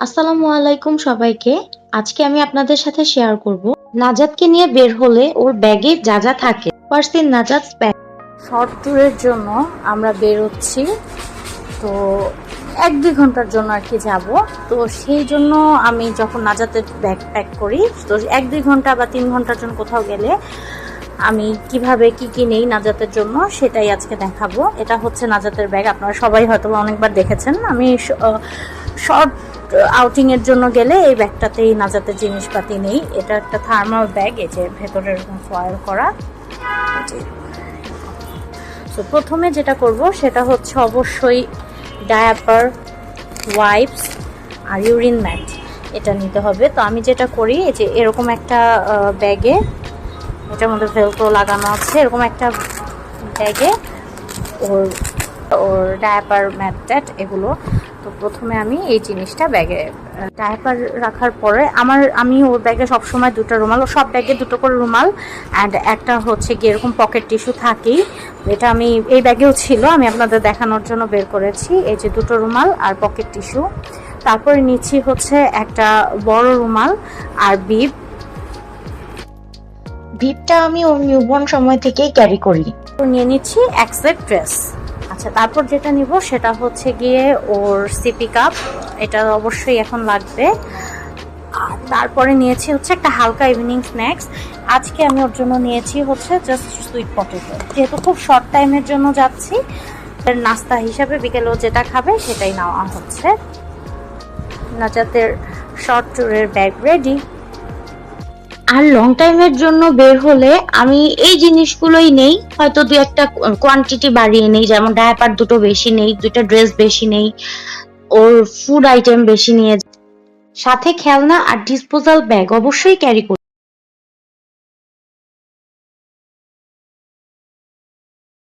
আসসালামু আলাইকুম সবাইকে। আজকে আমি আপনাদের সাথে শেয়ার করব নাজাতকে নিয়ে বের হলে ওর ব্যাগে যা যা থাকে। ফার্স্ট ইন নাজাত ব্যাগ। শর্ট ট্যুরের জন্য আমরা বেরোচ্ছি, তো 1-2 ঘন্টার জন্য আর কি যাব। তো সেই জন্য আমি যখন নাজাতের ব্যাগ প্যাক করি, তো 1-2 ঘন্টা বা 3 ঘন্টার জন্য কোথাও গেলে আমি কিভাবে কি নেই নাজাতের জন্য সেটাই আজকে দেখাবো। এটা হচ্ছে নাজাতের ব্যাগ, আপনারা সবাই হয়তো অনেকবার দেখেছেন। আমি শর্ট আউটিংয়ের জন্য গেলে এই ব্যাগটাতেই নাজাতের জিনিসপাতি নেই। এটা একটা থার্মাল ব্যাগ, এই যে ভেতরে এরকম ফয়েল করা। তো প্রথমে যেটা করব সেটা হচ্ছে অবশ্যই ডায়াপার, ওয়াইপস আর ইউরিন ম্যাট, এটা নিতে হবে। তো আমি যেটা করি, এই যে এরকম একটা ব্যাগে, এটার মধ্যে ভেলক্রো লাগানো আছে, এরকম একটা ব্যাগে ওর ওর ডায়াপার, ম্যাট ট্যাট এগুলো। তো প্রথমে আমি এই জিনিসটা ব্যাগে ডায়াপার রাখার পরে আমি ওর ব্যাগে সবসময় 2টা রুমাল, সব ব্যাগে 2টো করে রুমাল অ্যান্ড একটা হচ্ছে গিয়ে এরকম পকেট টিস্যু থাকেই। এটা আমি এই ব্যাগেও ছিল, আমি আপনাদের দেখানোর জন্য বের করেছি। এই যে 2টো রুমাল আর পকেট টিস্যু। তারপরে নিচ্ছি হচ্ছে একটা বড় রুমাল আর ভিপটা আমি ওর নিউবর্ন সময় থেকেই ক্যারি করি। নিয়ে নিচ্ছি এক সেট ড্রেস। আচ্ছা, তারপর যেটা নিব সেটা হচ্ছে গিয়ে ওর সিপি কাপ, এটা অবশ্যই এখন লাগবে। আর তারপরে নিয়েছি হচ্ছে একটা হালকা ইভিনিং স্ন্যাক্স। আজকে আমি ওর জন্য নিয়েছি হচ্ছে জাস্ট সুইট পটেটো, যেহেতু খুব শর্ট টাইমের জন্য যাচ্ছি। নাস্তা হিসাবে বিকেলেও যেটা খাবে সেটাই নেওয়া হচ্ছে। নাজাতের শর্ট ট্যুরের ব্যাগ রেডি। আর লং টাইমের জন্য বের হলে আমি এই জিনিসগুলোই নেই, হয়তো 2-1টা কোয়ান্টিটি বাড়িয়ে নেই, যেমন ডায়াপার 2টো বেশি নেই, 2টা ড্রেস বেশি নেই, ওর ফুড আইটেম বেশি নিয়ে, সাথে খেলনা আর ডিসপোজাল ব্যাগ অবশ্যই ক্যারি করি।